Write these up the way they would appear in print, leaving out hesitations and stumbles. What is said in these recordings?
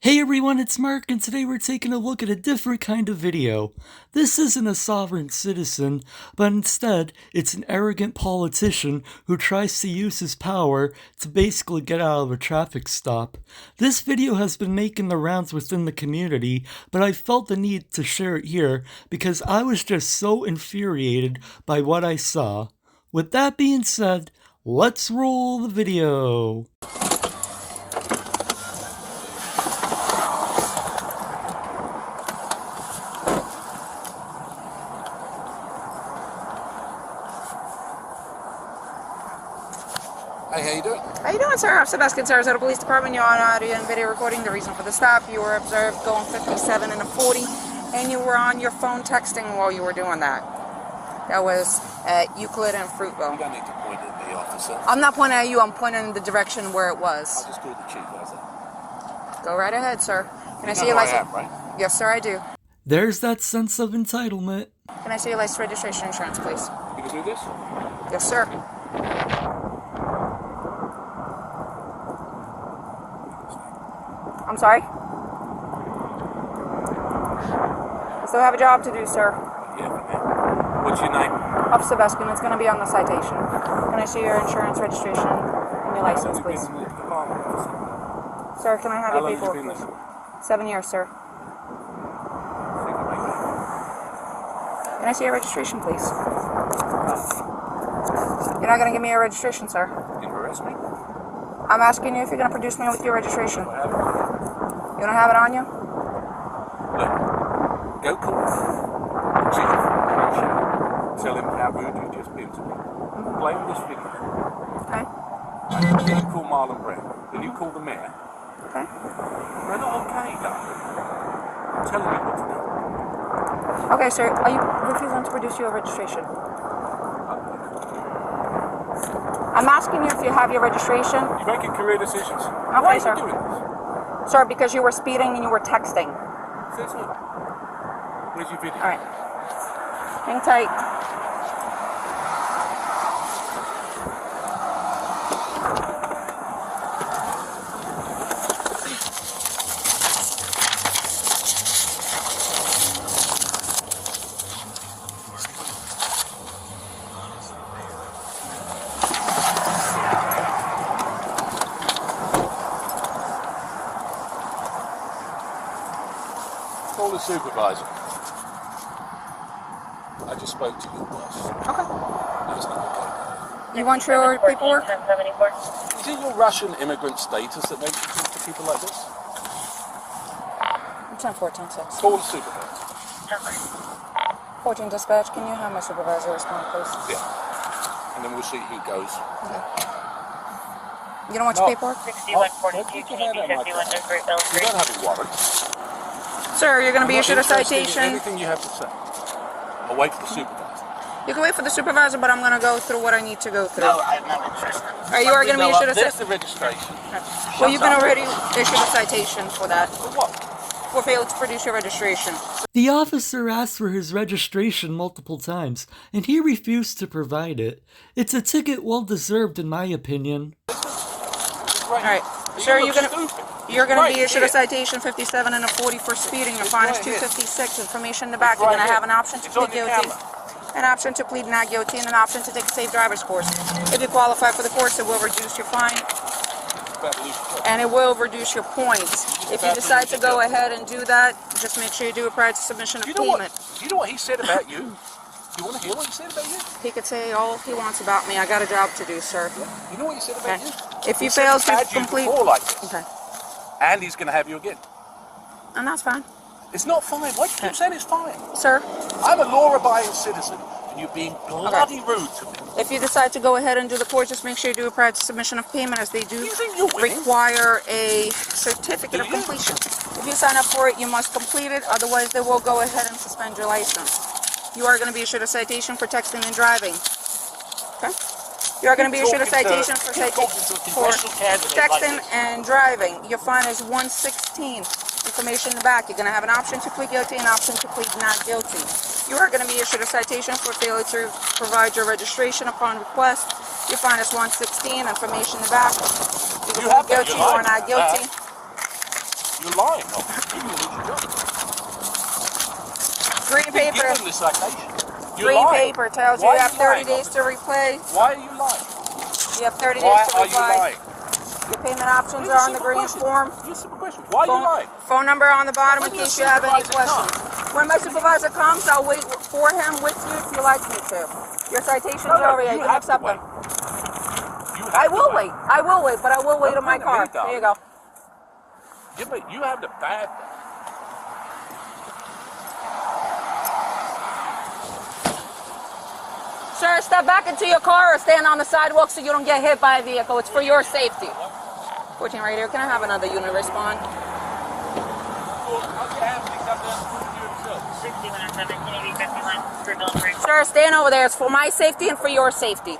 Hey everyone, it's Mark, and today we're taking a look at a different kind of video. This isn't a sovereign citizen, but instead, it's an arrogant politician who tries to use his power to basically get out of a traffic stop. This video has been making the rounds within the community, but I felt the need to share it here because I was just so infuriated by what I saw. With that being said, let's roll the video. Hey, how you doing? How you doing, sir? I'm Sebastian, Sarasota Police Department. You're on audio and video recording. The reason for the stop, you were observed going 57 and a 40, and you were on your phone texting while you were doing that. That was at Euclid and Fruitville. You don't need to point at the officer. I'm not pointing at you, I'm pointing in the direction where it was. I just called the chief, how's that? Go right ahead, sir. Can I see know your who I license? am, right? Yes, sir, I do. There's that sense of entitlement. Can I see your license, registration, insurance, please? You can do this? Yes, sir. I'm sorry? I still have a job to do, sir. Yeah, man. What's your name? Officer Beskin, it's going to be on the citation. Can I see your insurance, registration, and your license, please? Sir, can I have your paperwork, please? 7 years, sir. Can I see your registration, please? You're not going to give me your registration, sir. You arrest me? I'm asking you if you're going to produce me with your registration. You don't have it on you? Look, go call the chief. Tell him how rude you just been to me. Play with this video. Okay. Then you call Marlon Brown. Then you call the mayor. Okay. They're not okay, darling. I'm telling you what to do. Okay, sir. Are you refusing to produce your registration? I'm asking you if you have your registration. You're making career decisions. Okay, Why sir. are you doing this? Sir, because you were speeding and you were texting. Says who? Where's your video? All right. Hang tight. Call the supervisor. I just spoke to your boss. Okay. That's not okay. You want your paperwork? Is it your Russian immigrant status that makes you talk to people like this? 10-14-6. Call the supervisor. 14 dispatch, can you have my supervisor respond, please? Yeah. And then we'll see who goes. Okay. You don't want your paperwork? 6142 TD 51 Great Bell You Street. don't have a warrant. Sir, you're going to be I'm not issued a interested in citation. Anything you have to say. I'll wait for the supervisor. You can wait for the supervisor, but I'm going to go through what I need to go through. No, I'm not interested. You are going to be issued a There's citation. the registration. Well, you've been already issued a citation for that. For what? For failing to produce your registration. The officer asked for his registration multiple times, and he refused to provide it. It's a ticket well deserved in my opinion. Alright. Sir, you're going to be issued a citation 57 and a 40 for speeding. Your fine is $256. Information in the back. You're going to have an option to plead guilty, an option to plead not guilty, and an option to take a safe driver's course. If you qualify for the course, it will reduce your fine, and it will reduce your points. If you decide to go ahead and do that, just make sure you do it prior to submission of payment. You know what he said about you? You want to hear what he said about you? He could say all he wants about me. I got a job to do, sir. You know what he said about Okay. you? If you He said fail he's to had you complete... before like this. Okay. And he's going to have you again. And that's fine. It's not fine. Why do you keep saying it's fine? Sir, I'm a law-abiding citizen, and you're being bloody rude to me. if you decide to go ahead and do the course, just make sure you do it prior to submission of payment, as they do You think you're winning? require a certificate of Do you? completion. If you sign up for it, you must complete it, otherwise they will go ahead and suspend your license. You are going to be issued a citation for texting and driving. Okay? You are going to be issued a citation for texting and driving. Your fine is $116. Information in the back. You're going to have an option to plead guilty and an option to plead not guilty. You are going to be issued a citation for failure to provide your registration upon request. Your fine is $116. Information in the back. You can plead guilty or not guilty. You're lying. No. You can lose your job. Green Give paper. him the citation. You're Green lying. paper tells you Why you are have 30 lying, days to replay. Why are you lying? You have 30 Why days to are you reply. lying? Your payment options Here's a are on the simple green question. form. Here's a simple question. Why are you lying? Phone number on the bottom in When your case you have any supervisor questions. When my supervisor comes, I'll wait for him with you if you like me to. Your citation's over there. You can have to accept them. You have I to will wait. I will wait, but I will wait Don't in my bring it car. me, darling. There you go. Yeah, but you have the bad. Sir, step back into your car or stand on the sidewalk so you don't get hit by a vehicle. It's for your safety. 14 right here. Can I have another unit respond? 6117, Sir, stand over there. It's for my safety and for your safety.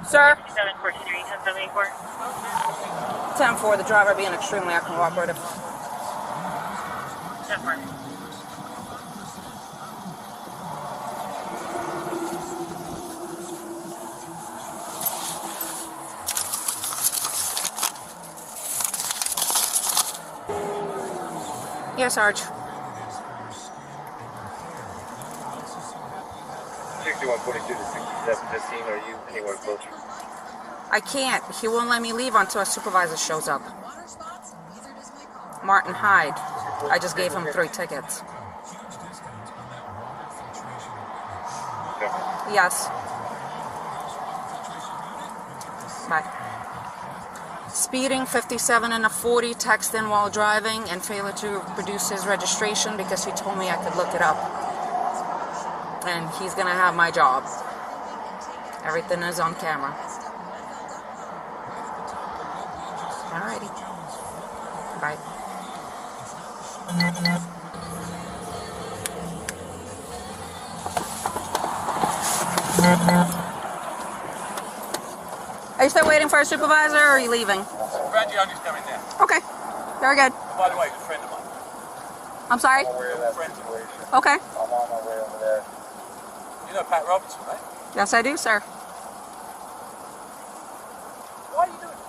Sir? 743, 1074. 10-4, the driver being extremely uncooperative. 10-4. Yes, Sarge. 6142 to 6715, are you anywhere closer? I can't. He won't let me leave until a supervisor shows up. Martin Hyde. I just gave him 3 tickets. Okay. Yes. Bye. Speeding, 57 and a 40, texting while driving, and failure to produce his registration because he told me I could look it up. And he's gonna have my job. Everything is on camera. Alrighty. Bye. Are you still waiting for a supervisor or are you leaving? Reggie, I'm just coming down. Okay. Very good. Oh, by the way, he's a friend of mine. I'm sorry? I'm aware of that situation. Okay. I'm on my way over there. You know Pat Robertson, right? Yes, I do, sir. Why are you doing this?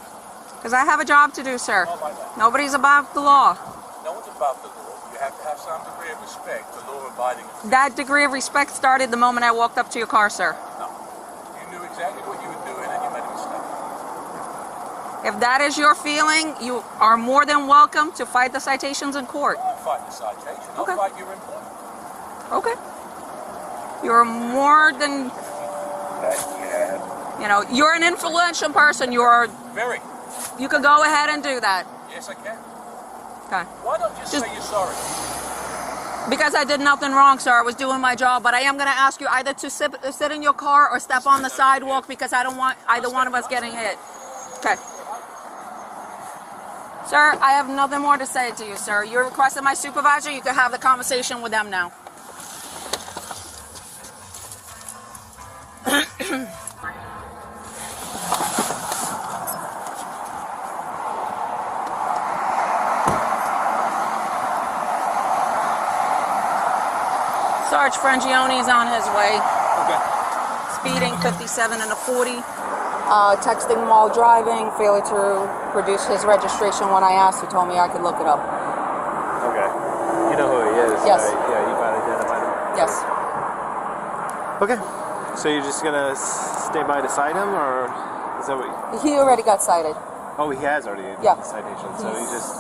Because I have a job to do, sir. Not like that. Nobody's above the law. No one's above the law. You have to have some degree of respect for law-abiding. That degree of respect started the moment I walked up to your car, sir. No. You knew exactly what you were doing and you made a mistake. If that is your feeling, you are more than welcome to fight the citations in court. I'll fight the citation. I'll Okay. fight your employment. Okay. You're more than, Yeah. you know, you're an influential person. Very. You could go ahead and do that. Yes, I can. Okay. Why don't you just say you're sorry? Because I did nothing wrong, sir. I was doing my job, but I am going to ask you either to sit in your car or step on the sidewalk because I don't want either one of us getting hit. Okay. Sir, I have nothing more to say to you, sir. You requested my supervisor. You can have the conversation with them now. Sarge Frangione is on his way. Okay. Speeding, 57 and a 40. Texting while driving, failure to produce his registration. When I asked, he told me I could look it up. Okay. You know who he is? Yes. Right? Yeah, you might identify him. Yes. Okay. So you're just gonna stay by to cite him, or is that what? He already got cited Oh, he has already Yeah. the citation. So He's- you just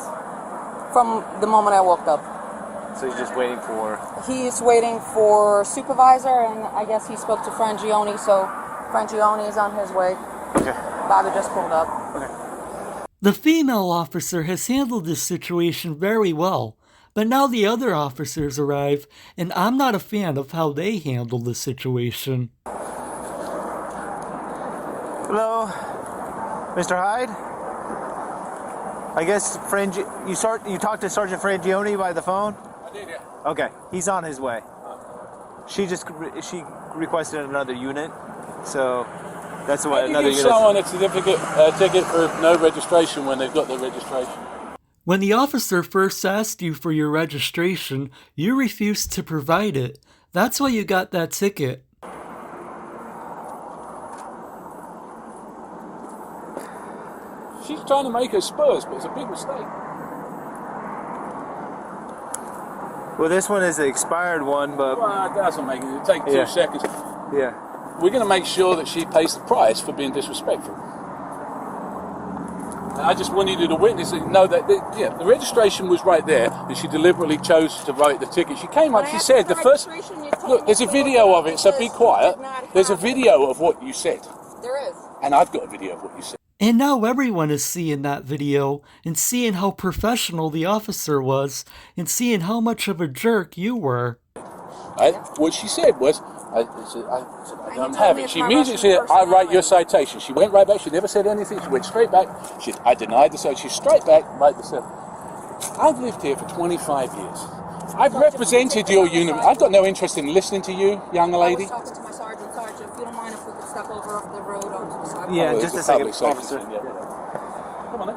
from the moment I walked up. you're just waiting for. He's waiting for supervisor, and I guess he spoke to Frangione, so Frangione is on his way. Okay. Bobby just pulled up. Okay. The female officer has handled this situation very well, but now the other officers arrive, and I'm not a fan of how they handle the situation. Hello, Mr. Hyde. I guess you talked to Sergeant Frangione by the phone. I did, yeah. Okay, he's on his way. She requested another unit, so that's what How do another you give unit. someone a ticket for no registration when they've got their registration? When the officer first asked you for your registration, you refused to provide it. That's why you got that ticket. She's trying to make her spurs, but it's a big mistake. Well, this one is the expired one, but Well, it doesn't make it. It'll take 2 Yeah. seconds. yeah. We're going to make sure that she pays the price for being disrespectful. And I just wanted you to witness it, know that the registration was right there, and she deliberately chose to write the ticket. She came up, she said, the first... Look, there's a video of it, so be quiet. There's a video of what you said. There is. And I've got a video of what you said. And now everyone is seeing that video and seeing how professional the officer was and seeing how much of a jerk you were. What she said was, I don't have me it. it's She my immediately Russian said, I write your personality. citation. She went right back. She never said anything. She went straight back. I denied the citation. She's straight back, right the citation. I've lived here for 25 years. I've represented your unit. I've got no interest in listening to you, young lady. I was talking to my sergeant. Sergeant, if you don't mind if we could step over the road onto the sidewalk. Yeah, Oh, just a it's second, public safety officer. thing, yeah. Come on then.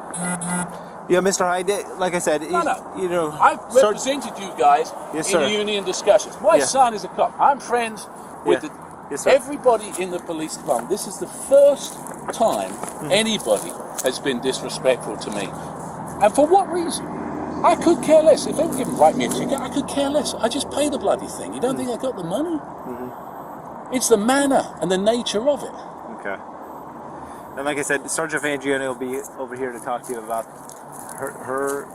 Yeah, Mr. Hyde, like I said, No. you know, I've represented you guys Yes, in sir. union discussions. My Yeah. son is a cop. I'm friends with Yeah. Yes, sir. everybody in the police department. This is the first time anybody has been disrespectful to me. And for what reason? I could care less. If they were going to write me a ticket, I could care less. I just pay the bloody thing. You don't think I got the money? It's the manner and the nature of it. Okay. And like I said, Sergeant Fangione will be over here to talk to you about her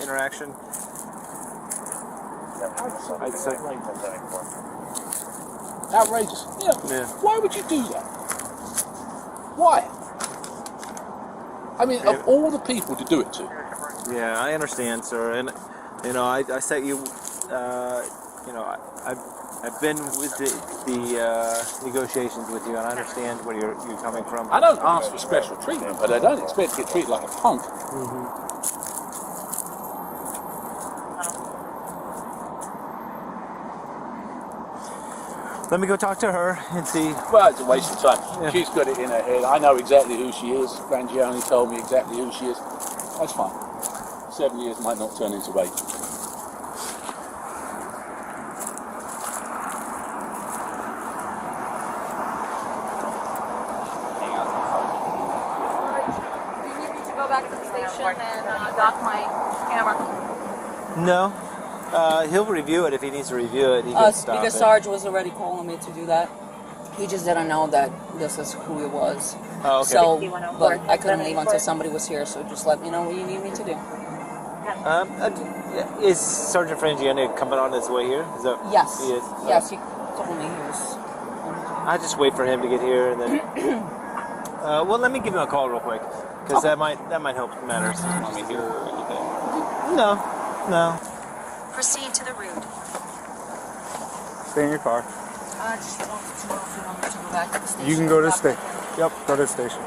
interaction. I'd say. Outrageous. Yeah. Why would you do that? Why? I mean, Yeah. of all the people to do it to, Yeah, I understand, sir. And you know, I set you. You know, I've been with the negotiations with you, and I understand where you're coming from. I don't ask for special treatment, but I don't expect to get treated like a punk. Let me go talk to her and see. Well, it's a waste of time. Yeah. She's got it in her head. I know exactly who she is. Frangione told me exactly who she is. That's fine. 7 years might not turn into 8. Do you need me to go back to the station and dock my camera? No. He'll review it if he needs to review it. He can stop Because it. Sarge was already calling me to do that. He just didn't know that this is who it was. Oh, okay. So, but I couldn't leave until somebody was here. So just let me know what you need me to do. Is Sergeant Frangione coming on his way here? Is that? Yes. He is. Yes, he told me he was. I just wait for him to get here and then. Well, let me give him a call real quick because that might help matters. I mean, here or anything. No. Proceed to the route. Stay in your car. I just wanted to know if you want me to go back to the station. You can go to the Dock station. my Yep, go to the station.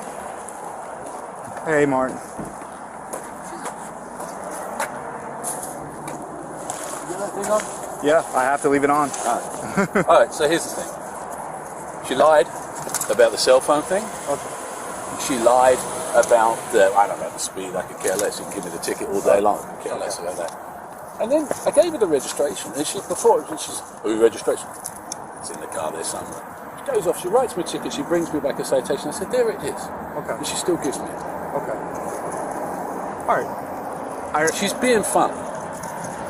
Hey, Martin. You got that thing on? Yeah, I have to leave it on. All right, so here's the thing. She lied about the cell phone thing. Okay. She lied about I don't know, the speed. I could care less. You can give me the ticket all day long. I could care less about that. And then I gave her the registration, and she's, oh, your registration? It's in the car there somewhere. She goes off, she writes me a ticket, she brings me back a citation. I said, there it is. Okay. And she still gives me it. Okay. All right. She's being funny.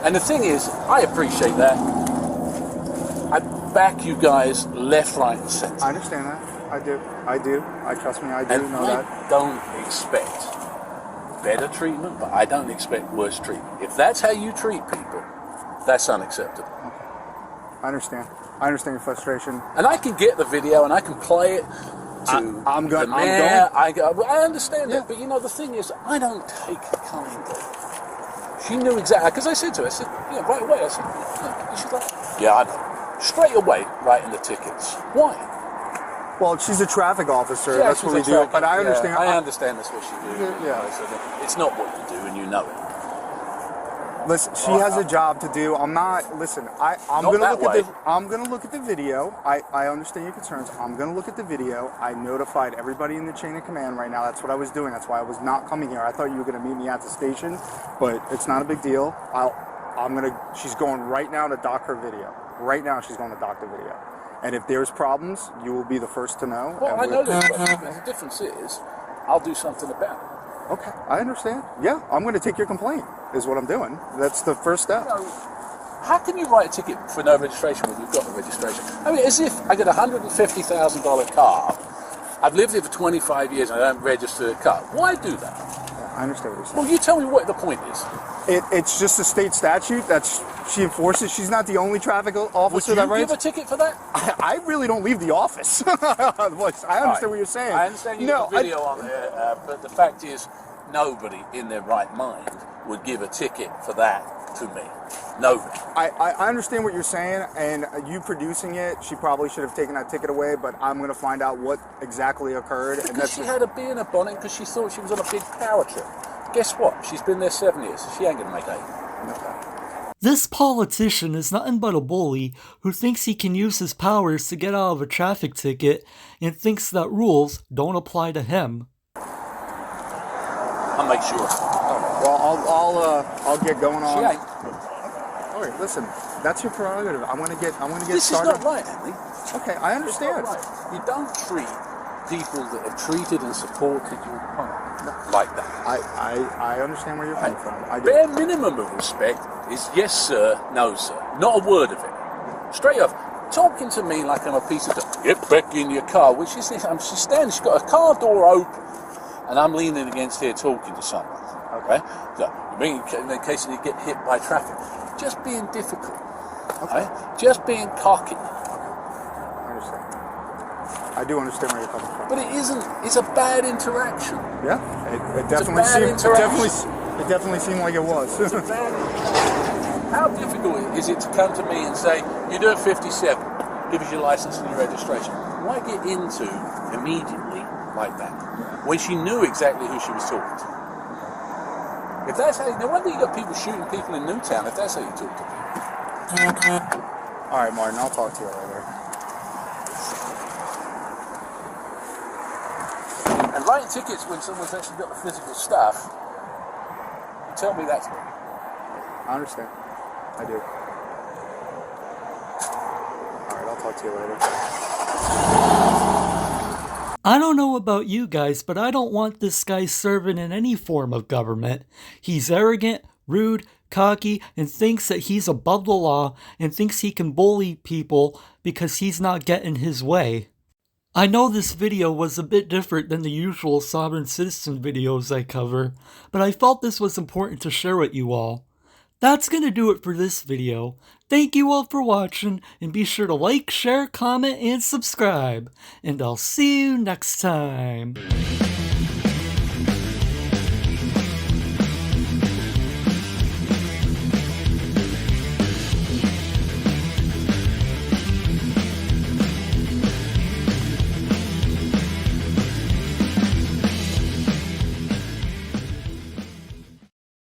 And the thing is, I appreciate that. I back you guys left, right, and centre. I understand that. I do. Trust me, I do And know I that. don't expect better treatment, but I don't expect worse treatment. If that's how you treat people, that's unacceptable. I understand. I understand your frustration. And I can get the video and I can play it to I'm the going. mayor. I understand that, but you know, the thing is, I don't take kindly. She knew exactly, because I said to her, I said, yeah, right away, I said, yeah. And she's like, yeah, I know. Straight away, writing the tickets. Why? Well, she's a traffic officer. Yeah, That's she's what we a do. traffic- But I yeah, understand. I understand that's what she do. Yeah. I said, it's not what you do, and you know it. Listen, she has a job to do. I'm not. Listen, I'm Not gonna that look way. at the. I'm gonna look at the video. I understand your concerns. I'm gonna look at the video. I notified everybody in the chain of command right now. That's what I was doing. That's why I was not coming here. I thought you were gonna meet me at the station, but it's not a big deal. She's going right now to dock her video. Right now, she's going to dock the video. And if there's problems, you will be the first to know. Well, and I know there's problems. The difference is, I'll do something about it. Okay, I understand. Yeah, I'm going to take your complaint. Is what I'm doing. That's the first step. How can you write a ticket for no registration when you've got the registration? I mean, as if I get a $150,000 car, I've lived here for 25 years and I don't register the car. Why do that? Yeah, I understand what you're saying. Well, you tell me what the point is. It's just a state statute that she enforces. She's not the only traffic Would officer you that give writes. a ticket for that? I really don't leave the office. I understand what you're saying. I understand you have a video on there, but the fact is, nobody in their right mind would give a ticket for that to me. Nobody. I understand what you're saying, and you producing it, she probably should have taken that ticket away, but I'm going to find out what exactly occurred. Because and that's she had a bee in her bonnet because she thought she was on a big power trip. Guess what? She's been there 7 years, so she ain't going to make 8. This politician is nothing but a bully who thinks he can use his powers to get out of a traffic ticket and thinks that rules don't apply to him. I'll make sure. Well, I'll get going on. She ain't. All right, listen, that's your prerogative. I want to get This started. is not right, Andy. Okay, I It's not understand. right. You don't treat people that have treated and supported you like that. I understand where you're coming from. I do. Bare minimum of respect is yes sir, no sir. Not a word of it. Straight off, talking to me like I'm a piece of dirt. Get back in your car, which is this. She's standing, she's got a car door open, and I'm leaning against here talking to someone. Okay? So, in case you get hit by traffic. Just being difficult. Okay? Just being cocky. I understand. I do understand where you're coming from. But it isn't. It's a bad interaction. Yeah, it It's a definitely bad seemed. interaction. It definitely seemed like it was. It's a bad interaction. How difficult is it to come to me and say, you do it 57, give us your license and your registration? Why get into immediately like that when she knew exactly who she was talking to? If that's how, no wonder you got people shooting people in Newtown if that's how you talk to people. All right, Martin, I'll talk to you later. And writing tickets when someone's actually got the physical stuff, you tell me that's good. I understand. I do. All right, I'll talk to you later. I don't know about you guys, but I don't want this guy serving in any form of government. He's arrogant, rude, cocky, and thinks that he's above the law and thinks he can bully people because he's not getting his way. I know this video was a bit different than the usual sovereign citizen videos I cover, but I felt this was important to share with you all. That's gonna do it for this video. Thank you all for watching, and be sure to like, share, comment, and subscribe. And I'll see you next time.